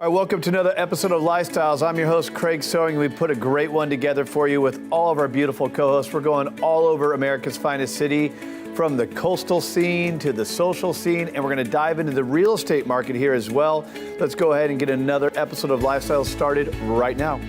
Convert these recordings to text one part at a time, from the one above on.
All right, welcome to another episode of Lifestyles. I'm your host, Craig Sewing. We put a great one together for you with all of our beautiful co-hosts. We're going all over America's finest city, from the coastal scene to the social scene, and we're going to dive into the real estate market here as well. Let's go ahead and get another episode of Lifestyles started right now.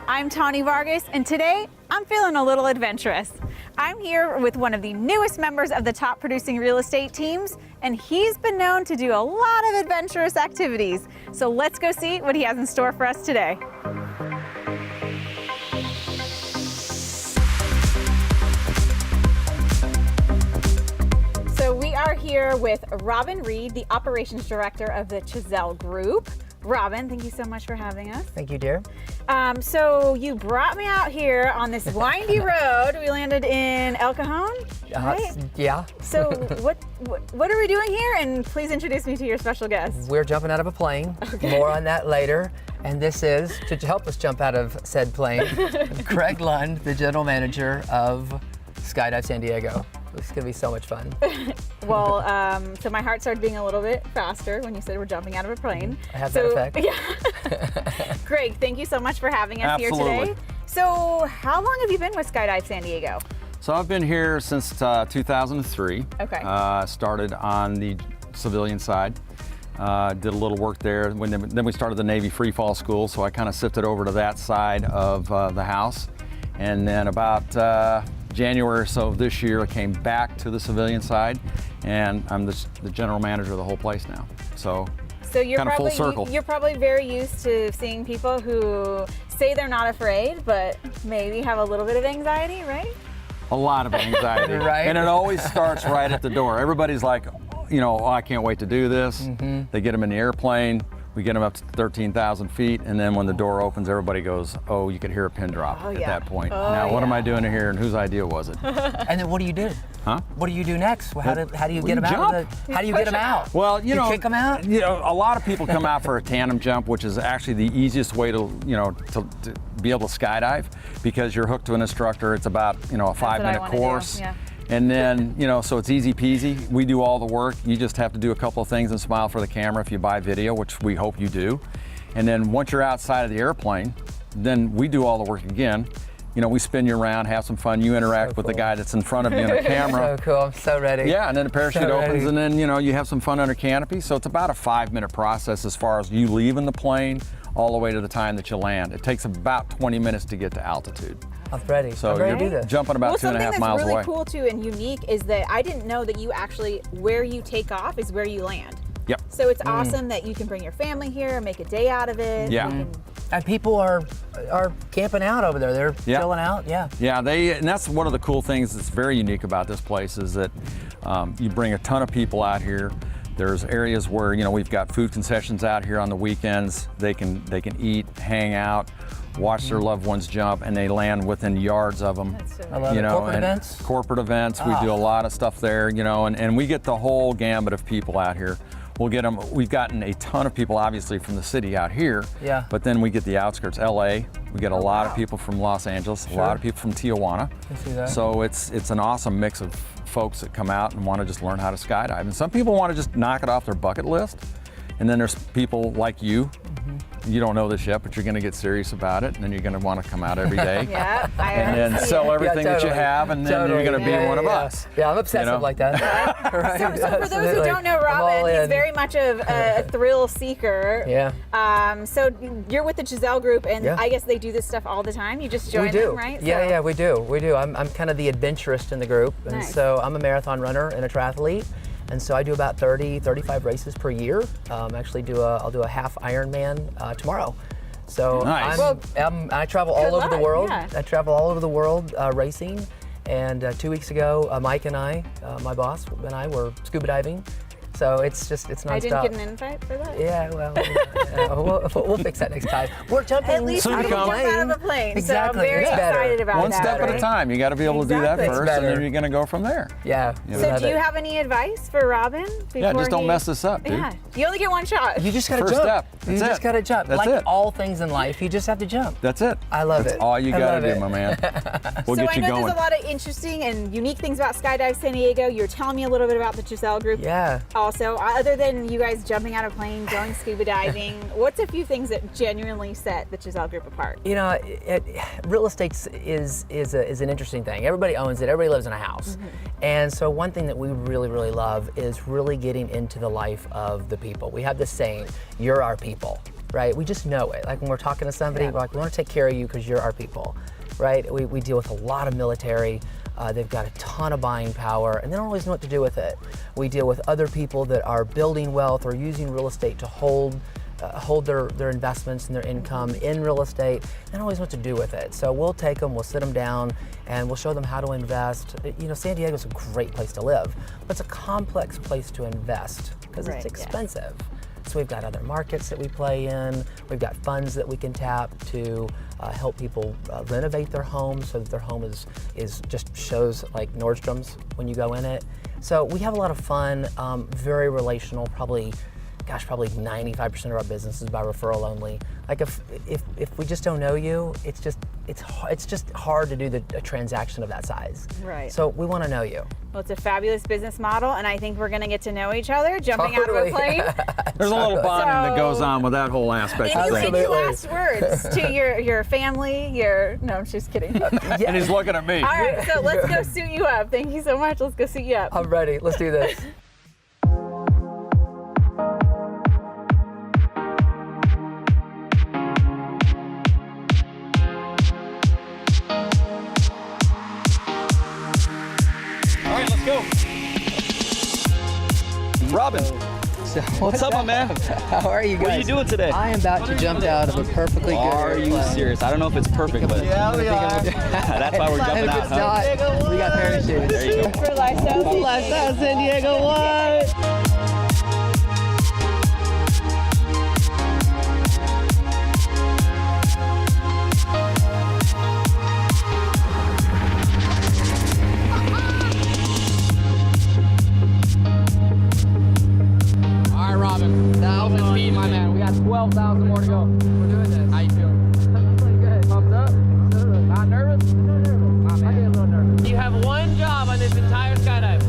I'm Tawnie Vargas, and today I'm feeling a little adventurous. I'm here with one of the newest members of the top producing real estate teams, and he's been known to do a lot of adventurous activities. So let's go see what he has in store for us today. So we are here with Robin Reed, the operations director of the Dalzell Group. Robin, thank you so much for having us. Thank you, dear. So you brought me out here on this windy road. We landed in El Cajon, right? Yeah. So what are we doing here? And please introduce me to your special guest. We're jumping out of a plane. Okay. More on that later. And this is, to help us jump out of said plane, Craig Lund, the general manager of Skydive San Diego. It's going to be so much fun. Well, so my heart started being a little bit faster when you said we're jumping out of a plane. I have that effect. Yeah. Greg, thank you so much for having us Absolutely. here today. So how long have you been with Skydive San Diego? So I've been here since 2003. Okay. Started on the civilian side. Did a little work there. Then we started the Navy Free Fall School, so I kind of sifted over to that side of the house. And then about January or so of this year, I came back to the civilian side, and I'm the general manager of the whole place now. So you're kind of probably full circle. You're probably very used to seeing people who say they're not afraid, but maybe have a little bit of anxiety, right? A lot of anxiety, Right. And it always starts right at the door. Everybody's like, oh, I can't wait to do this. Mm-hmm. They get them in the airplane. We get them up to 13,000 feet, and then when the door opens, everybody goes, oh, you could hear a pin drop at that point. Now, what am I doing here, and whose idea was it? And then what do you do? Huh? What do you do next? How do you get them out? How do you get them out? Well, you kick them out? A lot of people come out for a tandem jump, which is actually the easiest way to be able to skydive, because you're hooked to an instructor. It's about, a 5-minute course. Yeah. And then, so it's easy peasy. We do all the work. You just have to do a couple of things and smile for the camera if you buy video, which we hope you do. And then once you're outside of the airplane, then we do all the work again. We spin you around, have some fun. You interact with the guy that's in front of you on the camera. So cool, I'm so ready. Yeah, and then the parachute opens, and then, you have some fun under canopy. So it's about a 5-minute process as far as you leaving the plane all the way to the time that you land. It takes about 20 minutes to get to altitude. I'm ready. So I'm ready you're to do this. jumping about 2.5 miles Something away. that's really cool too and unique is that I didn't know that you actually, where you take off is where you land. Yep. So it's awesome that you can bring your family here and make a day out of it. Yeah. And people are camping out over there. They're chilling out. Yeah. Yeah, and that's one of the cool things that's very unique about this place is that you bring a ton of people out here. There's areas where we've got food concessions out here on the weekends. They can eat, hang out, watch their loved ones jump, and they land within yards of them. That's so I love it. Corporate events? Corporate events. We do a lot of stuff there, and we get the whole gambit of people out here. We'll get them. We've gotten a ton of people, obviously, from the city out here. Yeah. But then we get the outskirts, LA. We get a lot of people from Los Angeles, a lot of people from Tijuana. I see that. So it's an awesome mix of folks that come out and want to just learn how to skydive. And some people want to just knock it off their bucket list. And then there's people like you. You don't know this yet, but you're going to get serious about it, and then you're going to want to come out every day. Yeah, and then sell everything that you have, and then you're going to be one of us. Yeah, I'm obsessive like that. Right? So for those who don't know Robin, he's very much a thrill seeker. Yeah. So you're with the Dalzell Group, and I guess they do this stuff all the time. You just join them, right? Yeah, we do. I'm kind of the adventurist in the group, and so I'm a marathon runner and a triathlete. And so I do about 30, 35 races per year. I'll do a half Ironman tomorrow. So nice. I travel all over the world. Yeah. I travel all over the world racing. And 2 weeks ago, Mike and I, my boss and I, were scuba diving So it's nonstop. I didn't get an invite for that. Yeah, well, we'll fix that next time. We're jumping At least out I of can a jump plane. out of a plane. Exactly. So I'm very It's better. excited about One that. step at a right? time. You got to be able to do that Exactly. first, and then you're going to go from there. Yeah. So do you have any advice for Robin? Yeah, just before don't he- mess this up, dude. Yeah, you only get one shot. You just gotta First jump. step. You That's just it. gotta jump. That's like it. all things in life, you just have to jump. That's it. I love That's it. all you I got love to it. do, my man. We'll So get I you know going. there's a lot of interesting and unique things about Skydive San Diego. You're telling me a little bit about the Giselle group. Yeah. Also, other than you guys jumping out of planes, going scuba diving, what's a few things that genuinely set the Giselle group apart? You know, real estate is an interesting thing. Everybody owns it. Everybody lives in a house. And so one thing that we really, really love is really getting into the life of the people. We have this saying, you're our people, right? We just know it. Like when we're talking to somebody, we're like, we want to take care of you because you're our people, right? We deal with a lot of military. They've got a ton of buying power, and they don't always know what to do with it. We deal with other people that are building wealth or using real estate to hold their investments and their income in real estate. They don't always know what to do with it. So we'll take them, we'll sit them down, and we'll show them how to invest. You know, San Diego's a great place to live, but it's a complex place to invest because Right, it's yeah. expensive. So we've got other markets that we play in. We've got funds that we can tap to help people renovate their home so that their home is just shows like Nordstrom's when you go in it. So we have a lot of fun, very relational, probably 95% of our business is by referral only. Like if we just don't know you, it's just hard to do a transaction of that size. Right. So we want to know you. Well, it's a fabulous business model, and I think we're going to get to know each other jumping out of a Totally. plane. There's a little bonding that So- goes on with that whole aspect of Any things. last words to your family? No, I'm just kidding. And he's looking at me. All right, so let's go suit you up. Thank you so much. Let's go suit you up. I'm ready. Let's do this. All right, let's go. Robin, what's up, my man? How are you guys? What are you doing today? I am about to jump out of a perfectly good Are you airplane. serious? I don't know if it's perfect, but that's why we're jumping If out, it's huh? not, we got parachutes. There you go. For lifestyle. Lifestyle San Diego, what? All right, Robin. 1,000 feet, my man. We got 12,000 more to go. We're doing this. How you feeling? I'm feeling good. Pumped up? Not nervous? No nervous. I get a little nervous. You have one job on this entire skydive.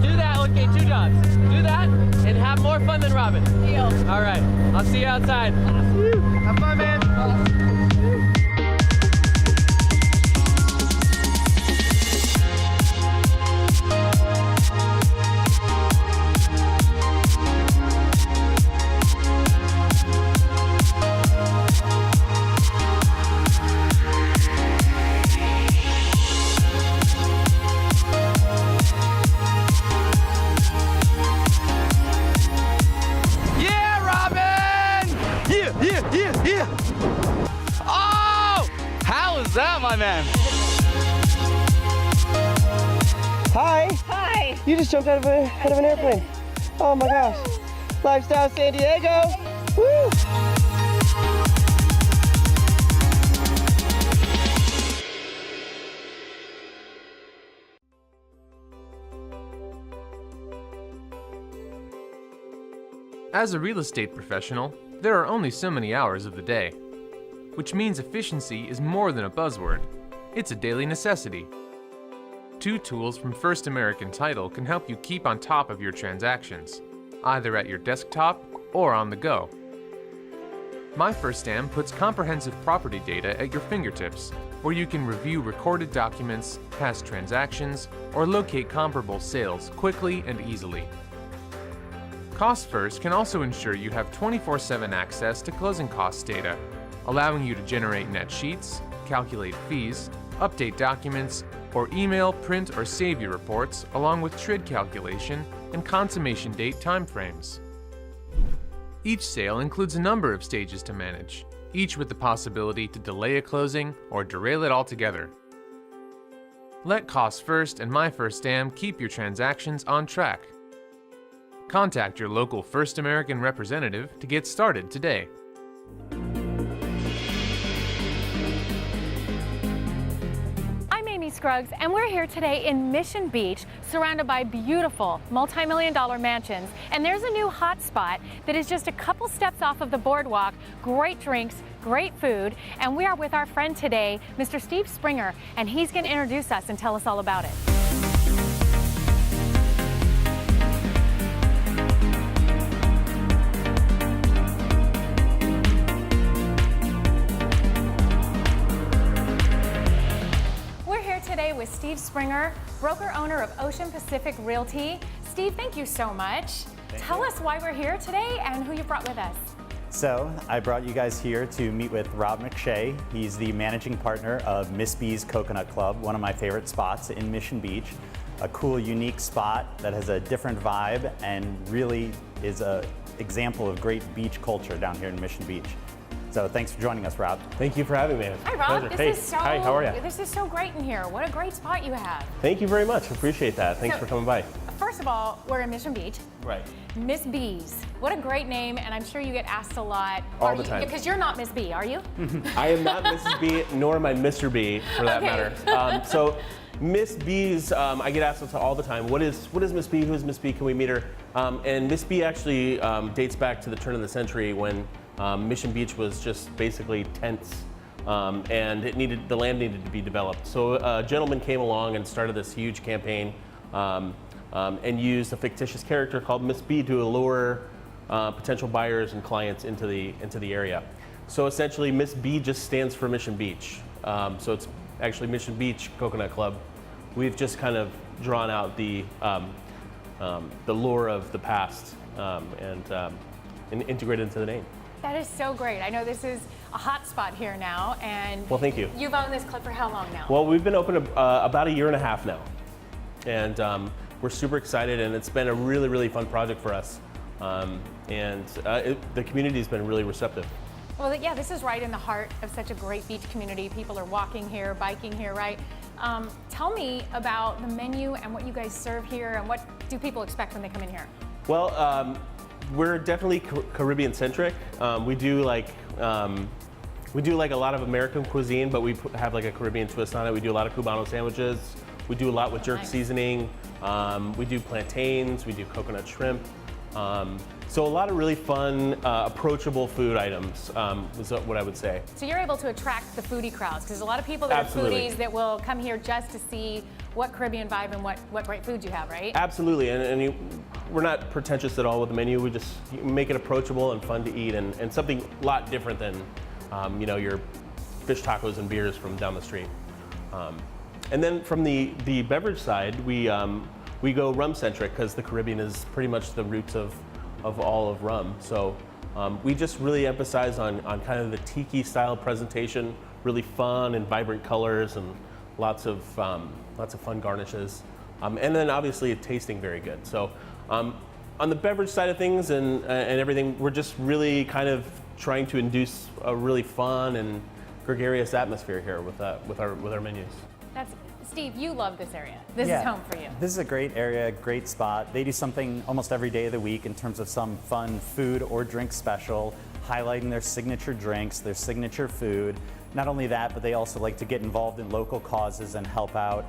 Do that. Okay, 2 jobs. Do that and have more fun than Robin. Deal. All right. I'll see you outside. Have fun, man. Yeah, Robin! Yeah! Oh! How is that, my man? Hi, Hi. you just jumped out of an airplane. Oh my gosh. Lifestyle San Diego. Woo! As a real estate professional, there are only so many hours of the day, which means efficiency is more than a buzzword. It's a daily necessity. 2 tools from First American Title can help you keep on top of your transactions, either at your desktop or on the go. My First Stam puts comprehensive property data at your fingertips, where you can review recorded documents, past transactions, or locate comparable sales quickly and easily. Cost First can also ensure you have 24/7 access to closing costs data, allowing you to generate net sheets, calculate fees, update documents, or email, print, or save your reports, along with TRID calculation and consummation date timeframes. Each sale includes a number of stages to manage, each with the possibility to delay a closing or derail it altogether. Let Cost First and My First Stam keep your transactions on track. Contact your local First American representative to get started today. Scruggs, and we're here today in Mission Beach, surrounded by beautiful multi-million-dollar mansions. And there's a new hot spot that is just a couple steps off of the boardwalk. Great drinks, great food, and we are with our friend today, Mr. Steve Springer, and he's going to introduce us and tell us all about it. Today with Steve Springer, broker owner of Ocean Pacific Realty. Steve, thank you so much. Tell us why we're here today and who you brought with us. So I brought you guys here to meet with Rob Mcshea. He's the managing partner of Miss B's Coconut Club, one of my favorite spots in Mission Beach. A cool, unique spot that has a different vibe and really is an example of great beach culture down here in Mission Beach. So thanks for joining us, Rob. Thank you for having me. Hi, Rob. Hi, how are you? This is so great in here. What a great spot you have. Thank you very much. Appreciate that. Thanks for coming by. First of all, we're in Mission Beach. Right. Miss B's. What a great name, and I'm sure you get asked a lot. All the time. Because you're not Miss B, are you? I am not Mrs. B, nor am I Mr. B, for that matter. So Miss B's, I get asked all the time, what is Miss B? Who is Miss B? Can we meet her? And Miss B actually dates back to the turn of the century when Mission Beach was just basically tents, and the land needed to be developed. So a gentleman came along and started this huge campaign and used a fictitious character called Miss B to allure potential buyers and clients into the area. So essentially, Miss B just stands for Mission Beach. So it's actually Mission Beach Coconut Club. We've just kind of drawn out the lore of the past and integrated into the name. That is so great. I know this is a hot spot here now, and well, thank you. You've owned this club for how long now? Well, we've been open about 1.5 years now, and we're super excited, and it's been a really, really fun project for us, the community's been really receptive. Well, yeah, this is right in the heart of such a great beach community. People are walking here, biking here, right? Tell me about the menu and what you guys serve here, and what do people expect when they come in here? Well, we're definitely Caribbean centric. We do like a lot of American cuisine, but we have like a Caribbean twist on it. We do a lot of Cubano sandwiches. We do a lot with jerk seasoning. We do plantains. We do coconut shrimp. So a lot of really fun, approachable food items is what I would say. So you're able to attract the foodie crowds, because there's a lot of people that are foodies that will come here just to see what Caribbean vibe and what great food you have, right? Absolutely, and we're not pretentious at all with the menu. We just make it approachable and fun to eat, and something a lot different than your fish tacos and beers from down the street. And then from the beverage side, we go rum centric, because the Caribbean is pretty much the roots of all of rum. So we just really emphasize on kind of the tiki style presentation, really fun and vibrant colors, and lots of fun garnishes, and then obviously tasting very good. So on the beverage side of things and everything, we're just really kind of trying to induce a really fun and gregarious atmosphere here with our menus. Steve, you love this area. This is home for you. This is a great area, great spot. They do something almost every day of the week in terms of some fun food or drink special, highlighting their signature drinks, their signature food. Not only that, but they also like to get involved in local causes and help out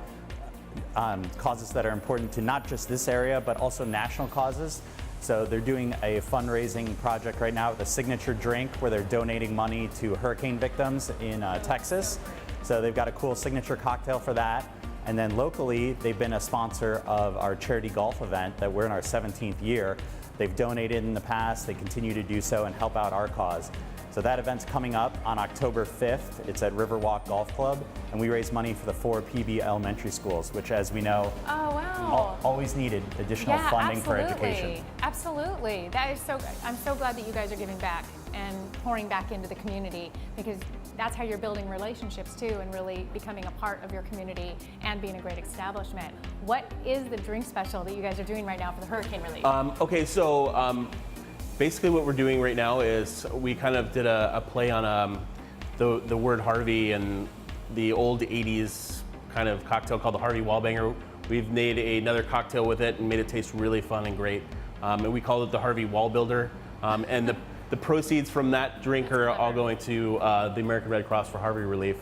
causes that are important to not just this area, but also national causes. So they're doing a fundraising project right now with a signature drink where they're donating money to hurricane victims in Texas. So they've got a cool signature cocktail for that. And then locally, they've been a sponsor of our charity golf event that we're in our 17th year. They've donated in the past, they continue to do so and help out our cause. So that event's coming up on October 5th. It's at Riverwalk Golf Club, and we raise money for the 4 PB elementary schools, which, as we know, always needed additional funding for education. Absolutely. That is so good. I'm so glad that you guys are giving back and pouring back into the community, because that's how you're building relationships too, and really becoming a part of your community and being a great establishment. What is the drink special that you guys are doing right now for the hurricane relief? Okay, so basically what we're doing right now is we kind of did a play on the word Harvey and the old 80s kind of cocktail called the Harvey Wallbanger. We've made another cocktail with it and made it taste really fun and great. and we call it the Harvey Wall Builder. And the proceeds from that drink are all going to the American Red Cross for Harvey Relief.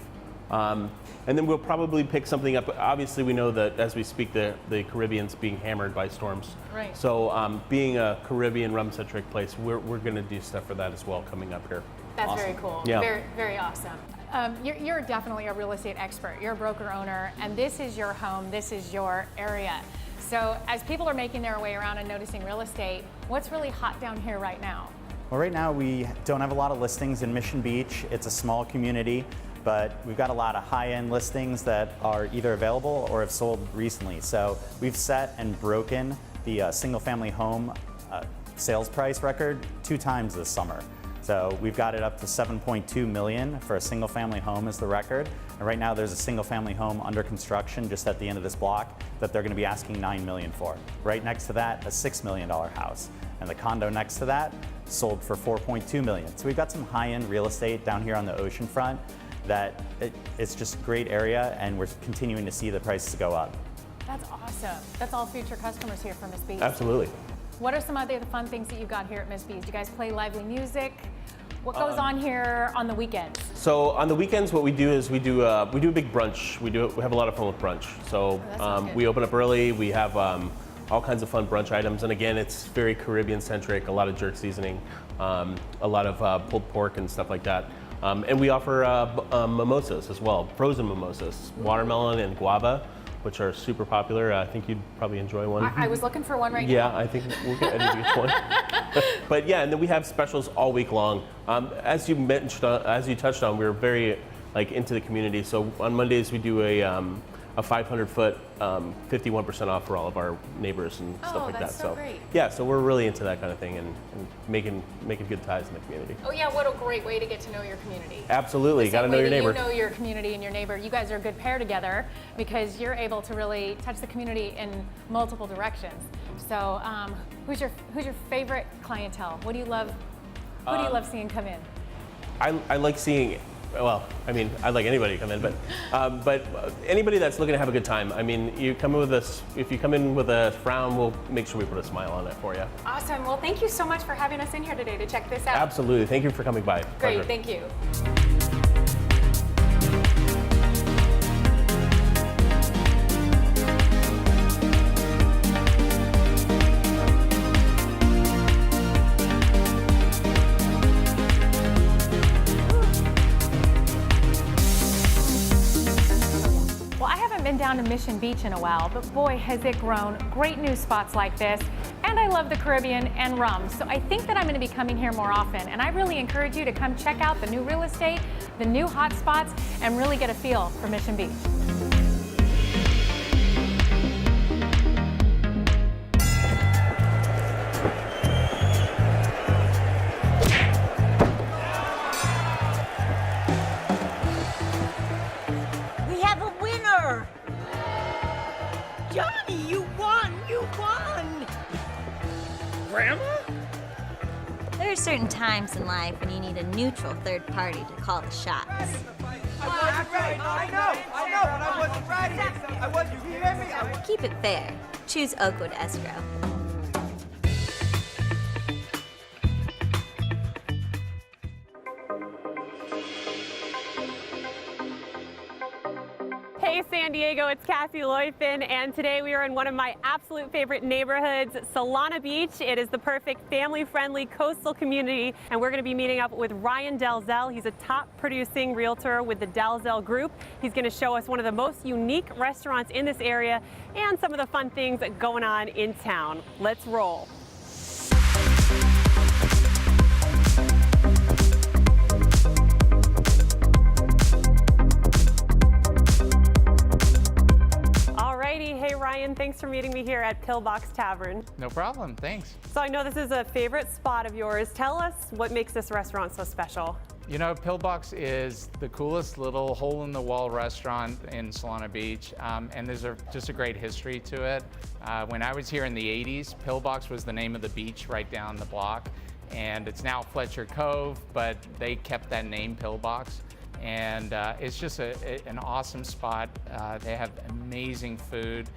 And then we'll probably pick something up. Obviously, we know that as we speak, the Caribbean's being hammered by storms. Right. So being a Caribbean rum-centric place, we're going to do stuff for that as well coming up here. That's Awesome. very cool. Yeah. Very, very awesome. You're definitely a real estate expert. You're a broker owner, and this is your home. This is your area. So as people are making their way around and noticing real estate, what's really hot down here right now? Well, right now we don't have a lot of listings in Mission Beach. It's a small community, but we've got a lot of high-end listings that are either available or have sold recently. So we've set and broken the single-family home sales price record 2 times this summer. So we've got it up to $7.2 million for a single-family home is the record. And right now there's a single-family home under construction just at the end of this block that they're going to be asking $9 million for. Right next to that, a $6 million house. And the condo next to that sold for $4.2 million. So we've got some high-end real estate down here on the ocean front that it's just a great area, and we're continuing to see the prices go up. That's awesome. That's all future customers here from Miss B's. Absolutely. What are some other fun things that you've got here at Miss B's? Do you guys play lively music? What goes on here on the weekends? So on the weekends, what we do is we do a big brunch. We have a lot of fun with brunch. So we open up early. We have all kinds of fun brunch items, and again, it's very Caribbean centric. A lot of jerk seasoning, a lot of pulled pork and stuff like that. And we offer mimosas as well, frozen mimosas, watermelon and guava, which are super popular. I think you'd probably enjoy one. I was looking for one right now. Yeah, I think we'll get ready to get one. But yeah, and then we have specials all week long. As you mentioned, as you touched on, we're very into the community. So on Mondays we do a 500-foot 51% off for all of our neighbors and stuff like that. So great. Yeah, so we're really into that kind of thing and making good ties in the community. Oh yeah, what a great way to get to know your community. Absolutely, got to know your neighbor. You know your community and your neighbor. You guys are a good pair together because you're able to really touch the community in multiple directions. So, who's your favorite clientele? What do you love? Who do you love seeing come in? I like seeing. Well, I mean, I'd like anybody to come in, but anybody that's looking to have a good time. I mean, you come in with us. If you come in with a frown, we'll make sure we put a smile on it for you. Awesome. Well, thank you so much for having us in here today to check this out. Absolutely. Thank you for coming by. Great. Pleasure. Thank you. Been down to Mission Beach in a while, but boy, has it grown. Great new spots like this, and I love the Caribbean and rum, so I think that I'm going to be coming here more often, and I really encourage you to come check out the new real estate, the new hot spots, and really get a feel for Mission Beach. Johnny, you won! You won! Grandma? There are certain times in life when you need a neutral third party to call the shots. I wasn't ready. I know, but I wasn't ready. I wasn't, you hear me? Keep it fair. Choose Oakwood Escrow. Hey San Diego, it's Cassie Lueffen, and today we are in one of my absolute favorite neighborhoods, Solana Beach. It is the perfect family-friendly coastal community, and we're going to be meeting up with Ryan Dalzell. He's a top producing realtor with the Dalzell Group. He's going to show us one of the most unique restaurants in this area and some of the fun things going on in town. Let's roll. Hey Ryan, thanks for meeting me here at Pillbox Tavern. No problem, thanks. So I know this is a favorite spot of yours. Tell us what makes this restaurant so special. You know, Pillbox is the coolest little hole-in-the-wall restaurant in Solana Beach, and there's just a great history to it. When I was here in the 80s, Pillbox was the name of the beach right down the block, and it's now Fletcher Cove, but they kept that name, Pillbox. And it's just an awesome spot. They have amazing food.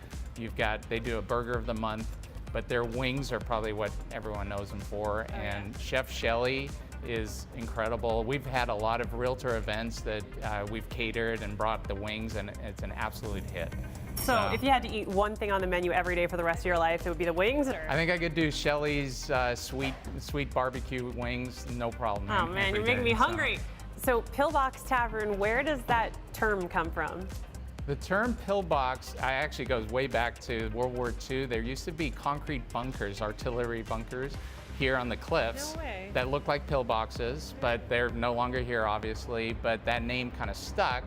They do a burger of the month but their wings are probably what everyone knows them for. And Chef Shelley is incredible. We've had a lot of realtor events that we've catered and brought the wings, and it's an absolute hit. So if you had to eat one thing on the menu every day for the rest of your life, it would be the wings? Or? I think I could do Shelley's sweet barbecue wings, no problem. Oh man, you're making me hungry. So Pillbox Tavern, where does that term come from? The term pillbox actually goes way back to World War II. There used to be concrete bunkers, artillery bunkers, here on the cliffs that look like pillboxes, but they're no longer here, obviously. But that name kind of stuck.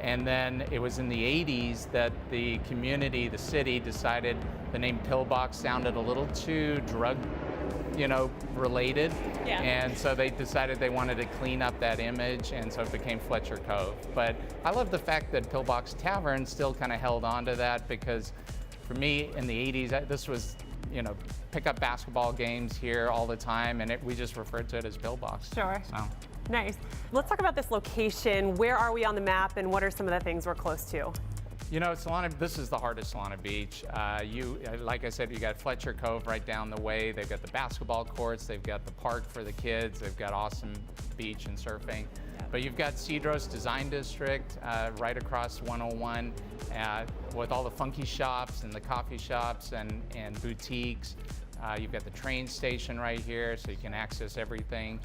And then it was in the 80s that the community, the city, decided the name Pillbox sounded a little too drug, related. Yeah. And so they decided they wanted to clean up that image, and so it became Fletcher Cove. But I love the fact that Pillbox Tavern still kind of held on to that, because for me in the 80s, this was, pick up basketball games here all the time, and we just referred to it as Pillbox. Sure. So. Nice. Let's talk about this location. Where are we on the map, and what are some of the things we're close to? This is the heart of Solana Beach. Like I said, you got Fletcher Cove right down the way. They've got the basketball courts. They've got the park for the kids. They've got awesome beach and surfing. But you've got Cedros Design District right across 101 with all the funky shops and the coffee shops and boutiques. You've got the train station right here, so you can access everything.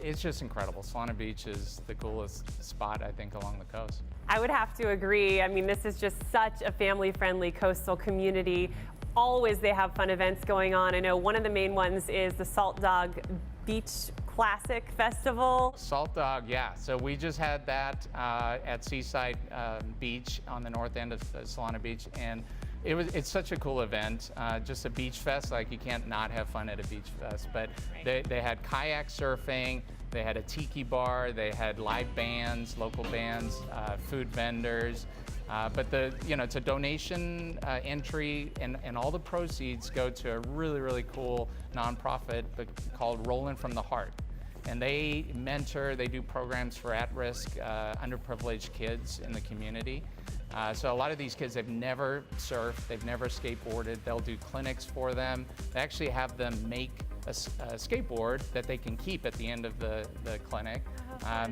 It's just incredible. Solana Beach is the coolest spot, I think, along the coast. I would have to agree. This is just such a family-friendly coastal community. Always they have fun events going on. I know one of the main ones is the Salt Dog Beach Classic Festival. Salt Dog, yeah. So we just had that at Seaside Beach on the north end of Solana Beach, and it's such a cool event. Just a beach fest, like you can't not have fun at a beach fest. But they had kayak surfing, they had a tiki bar, they had live bands, local bands, food vendors. But it's a donation entry, and all the proceeds go to a really, really cool nonprofit called Rollin' from the Heart. And they do programs for at-risk, underprivileged kids in the community. So a lot of these kids, they've never surfed, they've never skateboarded. They'll do clinics for them. They actually have them make a skateboard that they can keep at the end of the clinic.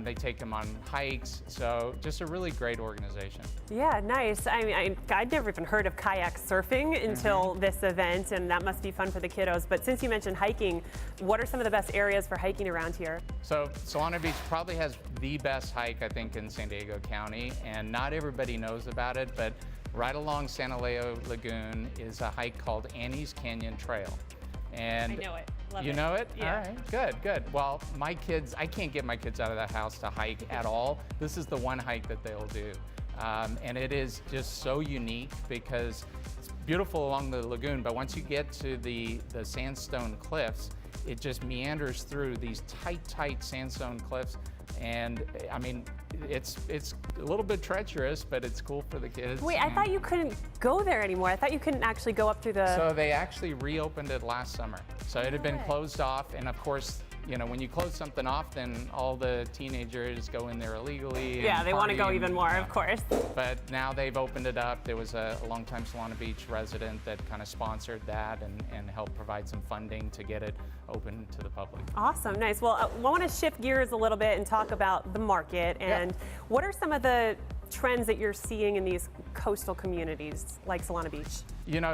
They take them on hikes, so just a really great organization. Yeah, nice. I'd never even heard of kayak surfing until this event, and that must be fun for the kiddos. But since you mentioned hiking, what are some of the best areas for hiking around here? So Solana Beach probably has the best hike, I think, in San Diego County, and not everybody knows about it, but right along Santa Leo Lagoon is a hike called Annie's Canyon Trail. And I know it. Love you it. know it? Yeah. All right, good. Well, my kids, I can't get my kids out of the house to hike at all. This is the one hike that they'll do. And it is just so unique because it's beautiful along the lagoon, but once you get to the sandstone cliffs, it just meanders through these tight sandstone cliffs. And it's a little bit treacherous, but it's cool for the kids. Wait, I thought you couldn't go there anymore. I thought you couldn't actually go up through the... So they actually reopened it last summer. So it had been closed off, and of course, when you close something off, then all the teenagers go in there illegally. Yeah, they want to go even more, of course. But now they've opened it up. There was a longtime Solana Beach resident that kind of sponsored that and helped provide some funding to get it open to the public. Awesome, nice. Well, I want to shift gears a little bit and talk about the market. And what are some of the trends that you're seeing in these coastal communities like Solana Beach?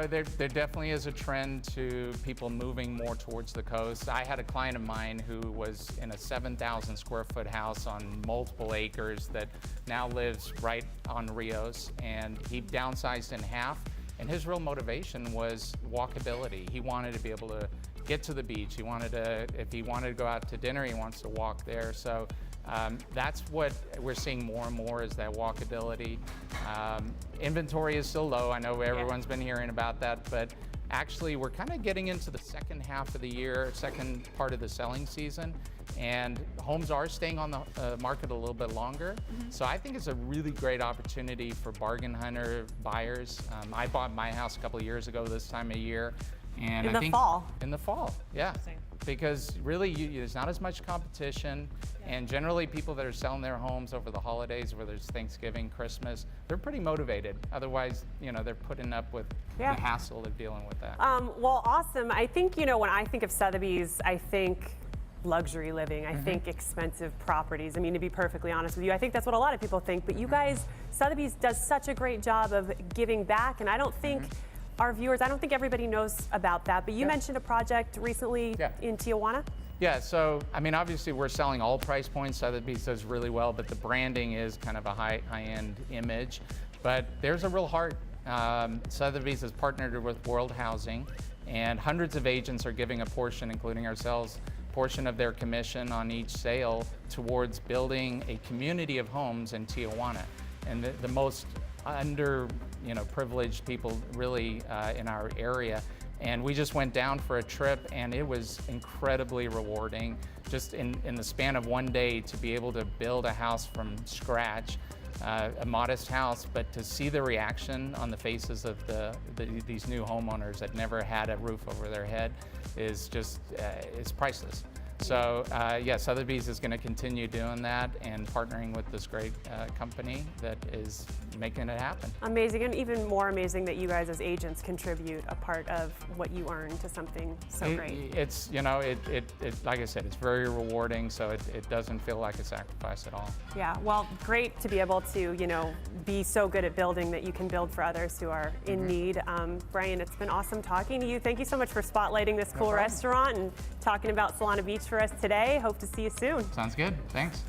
There definitely is a trend to people moving more towards the coast. I had a client of mine who was in a 7,000 square foot house on multiple acres that now lives right on Rios, and he downsized in half. And his real motivation was walkability. He wanted to be able to get to the beach. If he wanted to go out to dinner, he wants to walk there. So that's what we're seeing more and more, is that walkability. Inventory is still low. I know everyone's been hearing about that, but actually we're kind of getting into the second half of the year, second part of the selling season, and homes are staying on the market a little bit longer. So I think it's a really great opportunity for bargain hunter buyers. I bought my house a couple of years ago this time of year. And in the fall, yeah. because really there's not as much competition, and generally people that are selling their homes over the holidays, whether it's Thanksgiving, Christmas, they're pretty motivated. Otherwise, they're putting up with the hassle of dealing with that. Well, awesome. I think, when I think of Sotheby's, I think luxury living. I think expensive properties. I mean, to be perfectly honest with you, I think that's what a lot of people think. But you guys, Sotheby's does such a great job of giving back, and I don't think our viewers, I don't think everybody knows about that. But you mentioned a project recently in Tijuana. Yeah, so I mean, obviously we're selling all price points. Sotheby's does really well, but the branding is kind of a high-end image. But there's a real heart. Sotheby's has partnered with World Housing, and hundreds of agents are giving a portion, including ourselves, portion of their commission on each sale towards building a community of homes in Tijuana. And the most privileged people really in our area. And we just went down for a trip, and it was incredibly rewarding, just in the span of one day, to be able to build a house from scratch, a modest house, but to see the reaction on the faces of these new homeowners that never had a roof over their head is just, it's priceless. So Sotheby's is going to continue doing that and partnering with this great company that is making it happen. Amazing, and even more amazing that you guys as agents contribute a part of what you earn to something so great. It's, like I said, it's very rewarding, so it doesn't feel like a sacrifice at all. Yeah, well, great to be able to, be so good at building that you can build for others who are in need. Brian, it's been awesome talking to you. Thank you so much for spotlighting this cool restaurant and talking about Solana Beach for us today. Hope to see you soon. Sounds good. Thanks.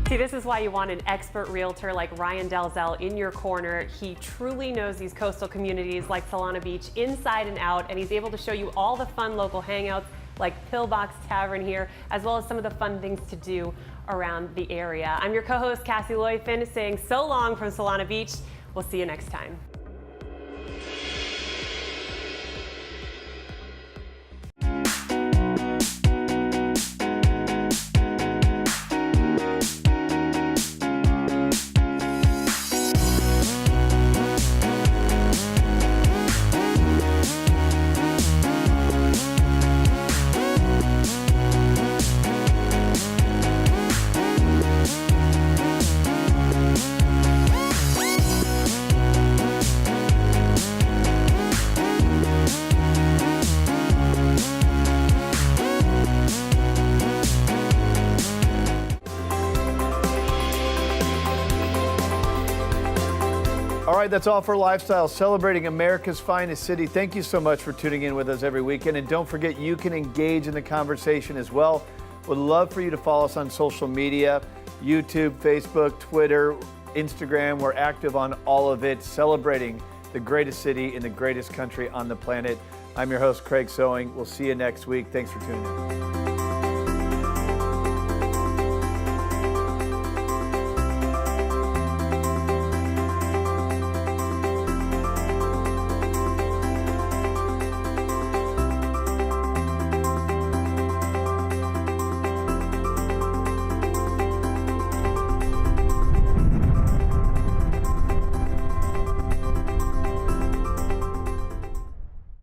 See, this is why you want an expert realtor like Ryan Dalzell in your corner. He truly knows these coastal communities like Solana Beach inside and out, and he's able to show you all the fun local hangouts like Pillbox Tavern here, as well as some of the fun things to do around the area. I'm your co-host, Cassie Lueffen, saying so long from Solana Beach. We'll see you next time. All right, that's all for Lifestyle, celebrating America's finest city. Thank you so much for tuning in with us every weekend. And don't forget, you can engage in the conversation as well. Would love for you to follow us on social media, YouTube, Facebook, Twitter, Instagram. We're active on all of it, celebrating the greatest city in the greatest country on the planet. I'm your host, Craig Sewing. We'll see you next week. Thanks for tuning in.